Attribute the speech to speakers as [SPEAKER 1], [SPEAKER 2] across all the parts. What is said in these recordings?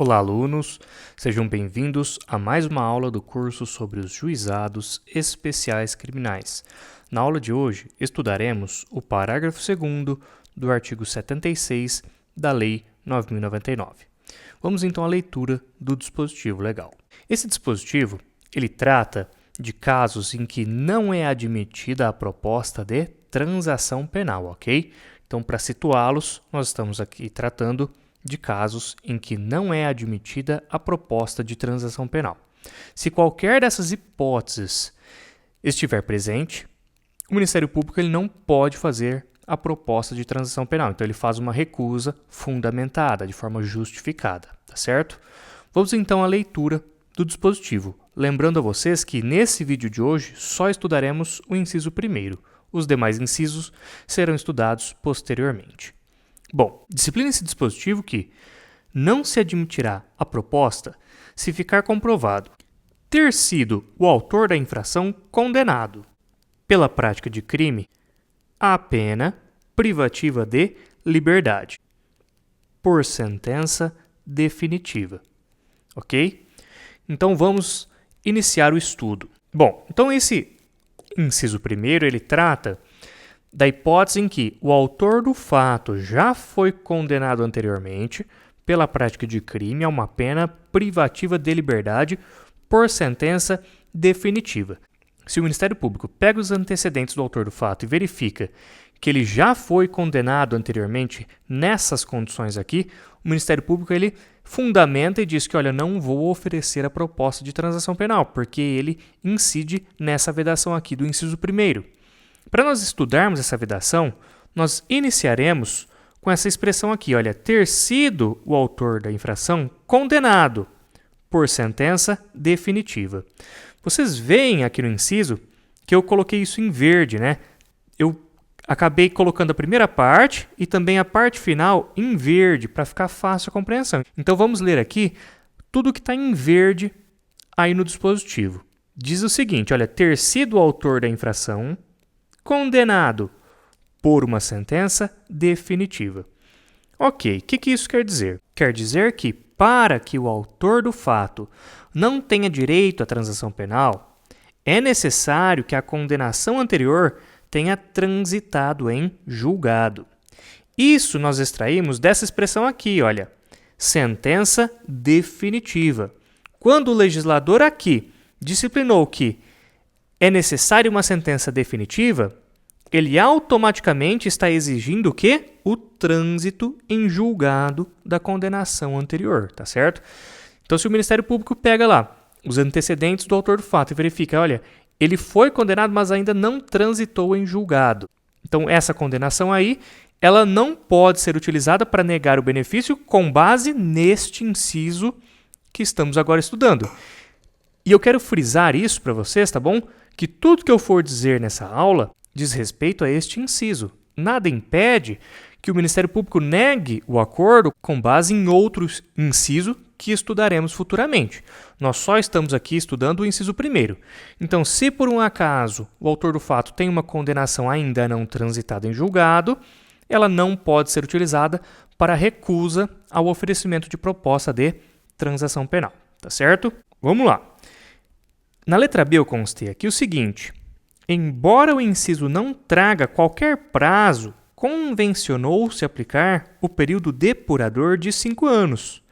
[SPEAKER 1] Olá, alunos! Sejam bem-vindos a mais uma aula do curso sobre os juizados especiais criminais. Na aula de hoje, estudaremos o parágrafo 2º do artigo 76 da Lei 9.099. Vamos então à leitura do dispositivo legal. Esse dispositivo, ele trata de casos em que não é admitida a proposta de transação penal, ok? Então, para situá-los, nós estamos aqui tratando de casos em que não é admitida a proposta de transação penal. Se qualquer dessas hipóteses estiver presente, o Ministério Público ele não pode fazer a proposta de transação penal. Então, ele faz uma recusa fundamentada, de forma justificada, tá certo? Vamos então à leitura do dispositivo. Lembrando a vocês que nesse vídeo de hoje só estudaremos o inciso 1º. Os demais incisos serão estudados posteriormente. Bom, disciplina esse dispositivo que não se admitirá a proposta se ficar comprovado ter sido o autor da infração condenado pela prática de crime à pena privativa de liberdade por sentença definitiva. Ok? Então vamos iniciar o estudo. Bom, então esse inciso 1º, ele trata da hipótese em que o autor do fato já foi condenado anteriormente pela prática de crime a uma pena privativa de liberdade por sentença definitiva. Se o Ministério Público pega os antecedentes do autor do fato e verifica que ele já foi condenado anteriormente nessas condições aqui, o Ministério Público ele fundamenta e diz que, olha, não vou oferecer a proposta de transação penal, porque ele incide nessa vedação aqui do inciso 1º. Para nós estudarmos essa vedação, nós iniciaremos com essa expressão aqui, olha, ter sido o autor da infração condenado por sentença definitiva. Vocês veem aqui no inciso que eu coloquei isso em verde, né? Eu acabei colocando a primeira parte e também a parte final em verde para ficar fácil a compreensão. Então vamos ler aqui tudo que está em verde aí no dispositivo. Diz o seguinte, olha, ter sido o autor da infração condenado por uma sentença definitiva. Ok, o que isso quer dizer? Quer dizer que, para que o autor do fato não tenha direito à transação penal, é necessário que a condenação anterior tenha transitado em julgado. Isso nós extraímos dessa expressão aqui, olha, sentença definitiva. Quando o legislador aqui disciplinou que é necessária uma sentença definitiva, ele automaticamente está exigindo o quê? O trânsito em julgado da condenação anterior, tá certo? Então, se o Ministério Público pega lá os antecedentes do autor do fato e verifica, olha, ele foi condenado, mas ainda não transitou em julgado. Então, essa condenação aí, ela não pode ser utilizada para negar o benefício com base neste inciso que estamos agora estudando. E eu quero frisar isso para vocês, tá bom? Que tudo que eu for dizer nessa aula diz respeito a este inciso. Nada impede que o Ministério Público negue o acordo com base em outro inciso que estudaremos futuramente. Nós só estamos aqui estudando o inciso 1º. Então, se por um acaso o autor do fato tem uma condenação ainda não transitada em julgado, ela não pode ser utilizada para recusa ao oferecimento de proposta de transação penal. Tá certo? Vamos lá. Na letra B eu constei aqui o seguinte, embora o inciso não traga qualquer prazo, convencionou-se aplicar o período depurador de 5 anos.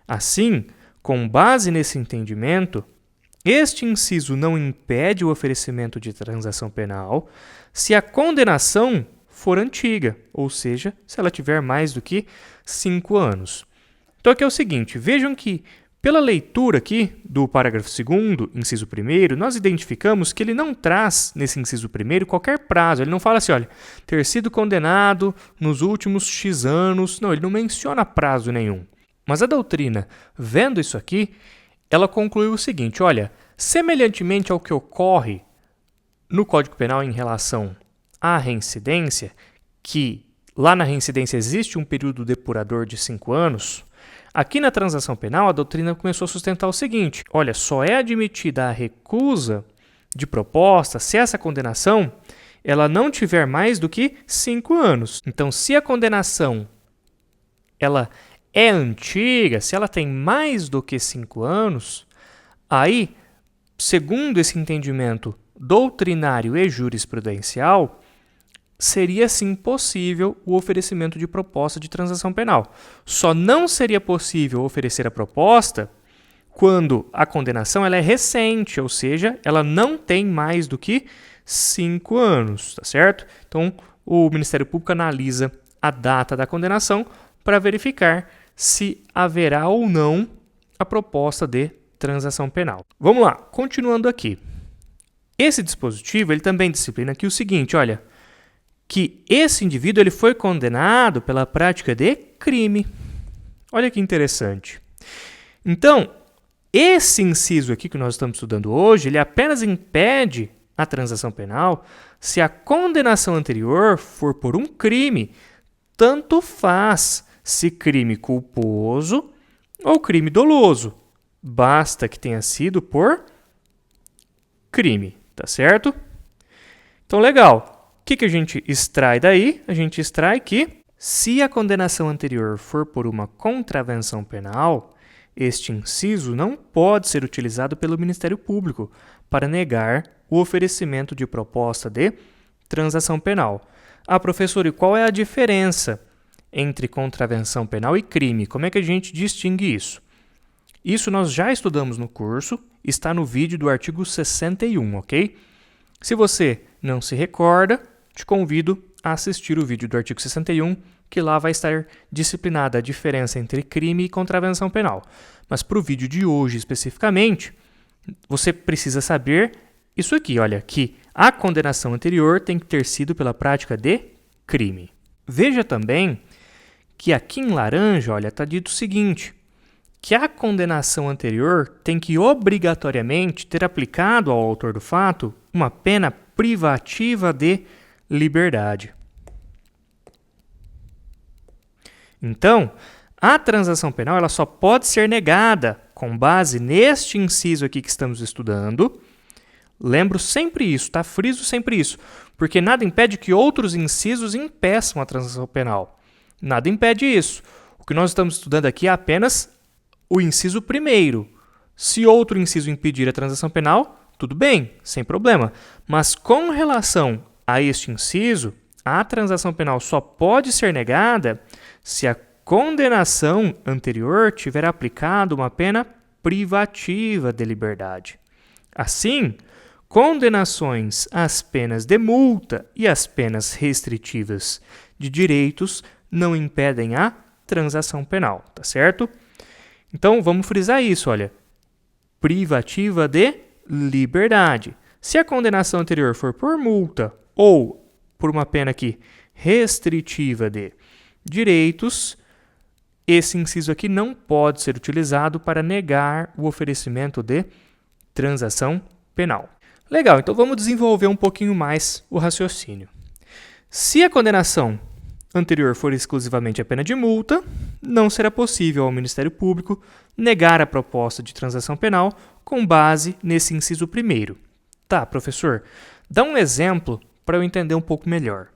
[SPEAKER 1] Assim, com base nesse entendimento, este inciso não impede o oferecimento de transação penal se a condenação for antiga, ou seja, se ela tiver mais do que 5 anos. Então aqui é o seguinte, vejam que pela leitura aqui do parágrafo 2º, inciso 1º, nós identificamos que ele não traz, nesse inciso 1º, qualquer prazo. Ele não fala assim, olha, ter sido condenado nos últimos X anos. Não, ele não menciona prazo nenhum. Mas a doutrina, vendo isso aqui, ela concluiu o seguinte, olha, semelhantemente ao que ocorre no Código Penal em relação à reincidência, que lá na reincidência existe um período depurador de 5 anos, aqui na transação penal, a doutrina começou a sustentar o seguinte, olha, só é admitida a recusa de proposta se essa condenação ela não tiver mais do que 5 anos. Então, se a condenação ela é antiga, se ela tem mais do que 5 anos, aí, segundo esse entendimento doutrinário e jurisprudencial, seria sim possível o oferecimento de proposta de transação penal. Só não seria possível oferecer a proposta quando a condenação ela é recente, ou seja, ela não tem mais do que 5 anos, tá certo? Então, o Ministério Público analisa a data da condenação para verificar se haverá ou não a proposta de transação penal. Vamos lá, continuando aqui. Esse dispositivo ele também disciplina aqui o seguinte, olha, que esse indivíduo ele foi condenado pela prática de crime. Olha que interessante. Então, esse inciso aqui que nós estamos estudando hoje, ele apenas impede a transação penal se a condenação anterior for por um crime, tanto faz se crime culposo ou crime doloso. Basta que tenha sido por crime, tá certo? Então, legal. O que a gente extrai daí? A gente extrai que, se a condenação anterior for por uma contravenção penal, este inciso não pode ser utilizado pelo Ministério Público para negar o oferecimento de proposta de transação penal. Ah, professor, e qual é a diferença entre contravenção penal e crime? Como é que a gente distingue isso? Isso nós já estudamos no curso, está no vídeo do artigo 61, ok? Se você não se recorda, te convido a assistir o vídeo do artigo 61, que lá vai estar disciplinada a diferença entre crime e contravenção penal. Mas para o vídeo de hoje especificamente, você precisa saber isso aqui, olha, que a condenação anterior tem que ter sido pela prática de crime. Veja também que aqui em laranja, olha, está dito o seguinte, que a condenação anterior tem que obrigatoriamente ter aplicado ao autor do fato uma pena privativa de liberdade. Então, a transação penal ela só pode ser negada com base neste inciso aqui que estamos estudando. Lembro sempre isso, tá? Friso sempre isso, porque nada impede que outros incisos impeçam a transação penal. Nada impede isso. O que nós estamos estudando aqui é apenas o inciso primeiro. Se outro inciso impedir a transação penal, tudo bem, sem problema. Mas com relação a este inciso, a transação penal só pode ser negada se a condenação anterior tiver aplicado uma pena privativa de liberdade. Assim, condenações às penas de multa e às penas restritivas de direitos não impedem a transação penal, tá certo? Então, vamos frisar isso, olha. Privativa de liberdade. Se a condenação anterior for por multa ou por uma pena aqui restritiva de direitos, esse inciso aqui não pode ser utilizado para negar o oferecimento de transação penal. Legal, então vamos desenvolver um pouquinho mais o raciocínio. Se a condenação anterior for exclusivamente a pena de multa, não será possível ao Ministério Público negar a proposta de transação penal com base nesse inciso primeiro. Tá, professor, dá um exemplo para eu entender um pouco melhor.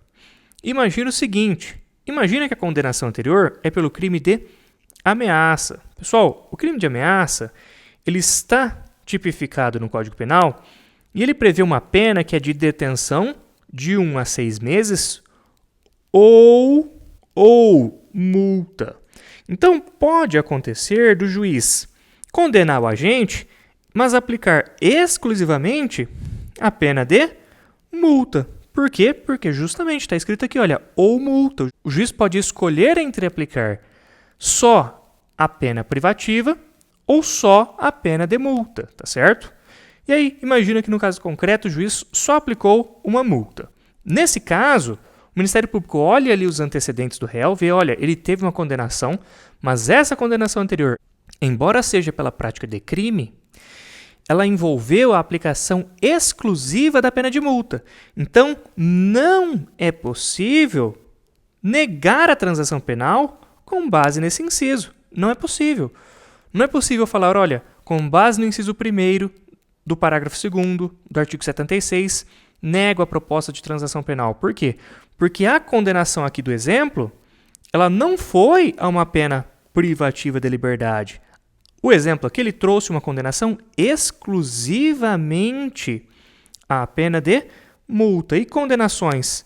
[SPEAKER 1] Imagina o seguinte, imagina que a condenação anterior é pelo crime de ameaça. Pessoal, o crime de ameaça, ele está tipificado no Código Penal e ele prevê uma pena que é de detenção de 1 a 6 meses ou multa. Então, pode acontecer do juiz condenar o agente, mas aplicar exclusivamente a pena de multa. Por quê? Porque justamente está escrito aqui, olha, ou multa. O juiz pode escolher entre aplicar só a pena privativa ou só a pena de multa, tá certo? E aí, imagina que no caso concreto o juiz só aplicou uma multa. Nesse caso, o Ministério Público olha ali os antecedentes do réu, vê, olha, ele teve uma condenação, mas essa condenação anterior, embora seja pela prática de crime, ela envolveu a aplicação exclusiva da pena de multa. Então, não é possível negar a transação penal com base nesse inciso. Não é possível. Não é possível falar, olha, com base no inciso 1º do parágrafo 2º do artigo 76, nego a proposta de transação penal. Por quê? Porque a condenação aqui do exemplo, ela não foi a uma pena privativa de liberdade? O exemplo aqui, ele trouxe uma condenação exclusivamente à pena de multa. E condenações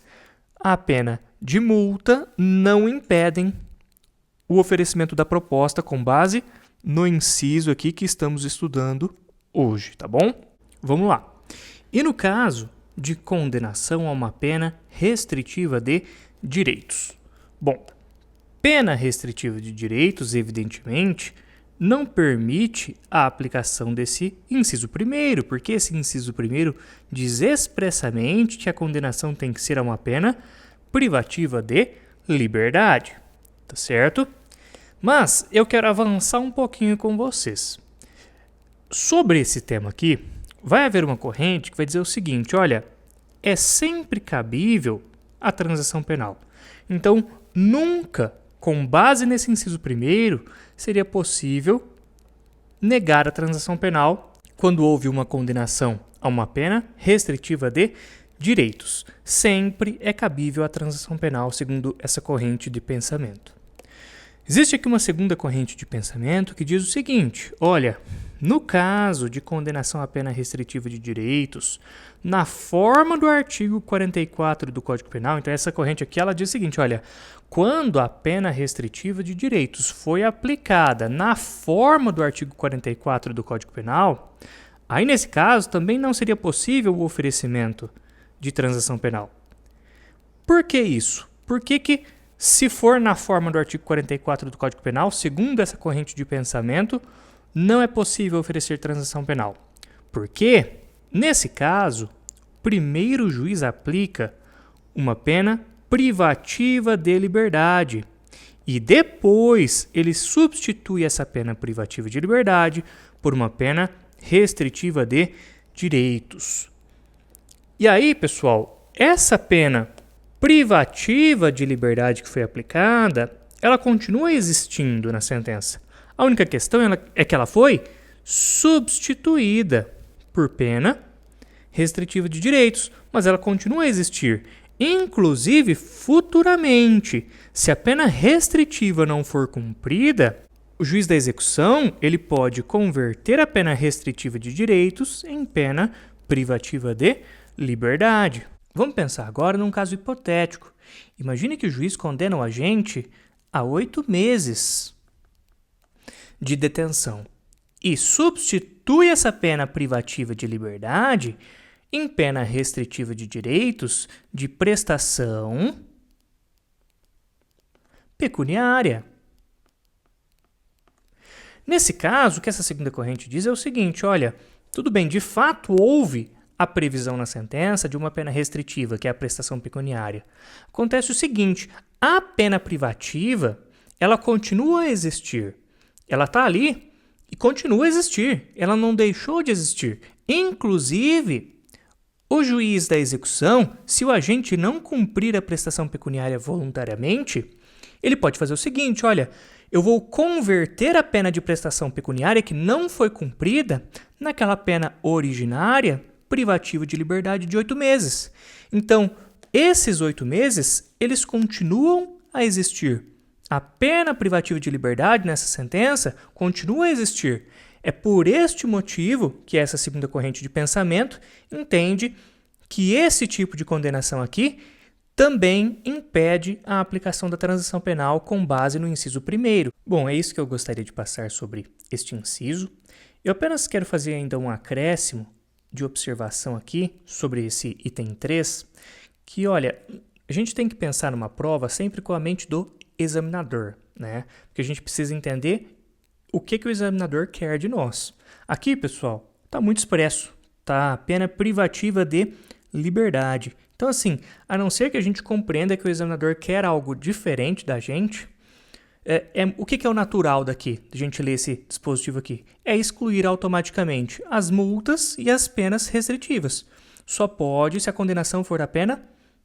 [SPEAKER 1] à pena de multa não impedem o oferecimento da proposta com base no inciso aqui que estamos estudando hoje, tá bom? Vamos lá. E no caso de condenação a uma pena restritiva de direitos? Bom, pena restritiva de direitos, evidentemente, não permite a aplicação desse inciso primeiro, porque esse inciso primeiro diz expressamente que a condenação tem que ser a uma pena privativa de liberdade, tá certo? Mas eu quero avançar um pouquinho com vocês. Sobre esse tema aqui, vai haver uma corrente que vai dizer o seguinte, olha, é sempre cabível a transação penal. Então, nunca, com base nesse inciso primeiro, seria possível negar a transação penal quando houve uma condenação a uma pena restritiva de direitos. Sempre é cabível a transação penal, segundo essa corrente de pensamento. Existe aqui uma segunda corrente de pensamento que diz o seguinte, olha, no caso de condenação à pena restritiva de direitos, na forma do artigo 44 do Código Penal, então essa corrente aqui ela diz o seguinte, olha, quando a pena restritiva de direitos foi aplicada na forma do artigo 44 do Código Penal, aí nesse caso também não seria possível o oferecimento de transação penal. Por que isso? Por que se for na forma do artigo 44 do Código Penal, segundo essa corrente de pensamento, não é possível oferecer transação penal? Porque, nesse caso, primeiro o juiz aplica uma pena privativa de liberdade e depois ele substitui essa pena privativa de liberdade por uma pena restritiva de direitos. E aí, pessoal, essa pena privativa de liberdade que foi aplicada, ela continua existindo na sentença. A única questão é que ela foi substituída por pena restritiva de direitos, mas ela continua a existir. Inclusive, futuramente, se a pena restritiva não for cumprida, o juiz da execução ele pode converter a pena restritiva de direitos em pena privativa de liberdade. Vamos pensar agora num caso hipotético. Imagine que o juiz condena o agente a 8 meses de detenção e substitui essa pena privativa de liberdade em pena restritiva de direitos de prestação pecuniária. Nesse caso, o que essa segunda corrente diz é o seguinte, olha, tudo bem, de fato houve a previsão na sentença de uma pena restritiva, que é a prestação pecuniária. Acontece o seguinte, a pena privativa, ela continua a existir. Ela está ali e continua a existir. Ela não deixou de existir. Inclusive, o juiz da execução, se o agente não cumprir a prestação pecuniária voluntariamente, ele pode fazer o seguinte, olha, eu vou converter a pena de prestação pecuniária que não foi cumprida naquela pena originária privativa de liberdade de 8 meses. Então, esses 8 meses, eles continuam a existir. A pena privativa de liberdade nessa sentença continua a existir. É por este motivo que essa segunda corrente de pensamento entende que esse tipo de condenação aqui também impede a aplicação da transação penal com base no inciso primeiro. Bom, é isso que eu gostaria de passar sobre este inciso. Eu apenas quero fazer ainda um acréscimo de observação aqui sobre esse item 3, que, olha, a gente tem que pensar numa prova sempre com a mente do examinador, né? Porque a gente precisa entender o que o examinador quer de nós. Aqui, pessoal, está muito expresso, tá? A pena privativa de liberdade. Então, assim, a não ser que a gente compreenda que o examinador quer algo diferente da gente, o que é o natural daqui, de a gente ler esse dispositivo aqui? É excluir automaticamente as multas e as penas restritivas. Só pode se a condenação for a pena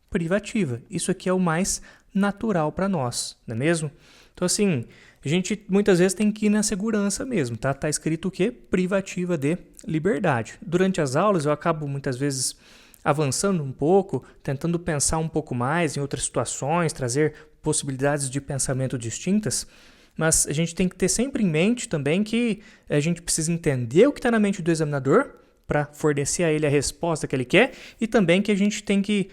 [SPEAKER 1] privativa. Isso aqui é o mais natural para nós, não é mesmo? Então, assim, a gente muitas vezes tem que ir na segurança mesmo, tá? Tá escrito o quê? Privativa de liberdade. Durante as aulas eu acabo muitas vezes avançando um pouco, tentando pensar um pouco mais em outras situações, trazer possibilidades de pensamento distintas, mas a gente tem que ter sempre em mente também que a gente precisa entender o que está na mente do examinador para fornecer a ele a resposta que ele quer e também que a gente tem que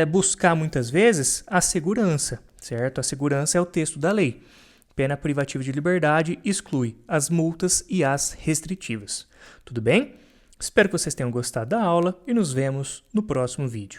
[SPEAKER 1] buscar muitas vezes a segurança, certo? A segurança é o texto da lei. Pena privativa de liberdade exclui as multas e as restritivas. Tudo bem? Espero que vocês tenham gostado da aula e nos vemos no próximo vídeo.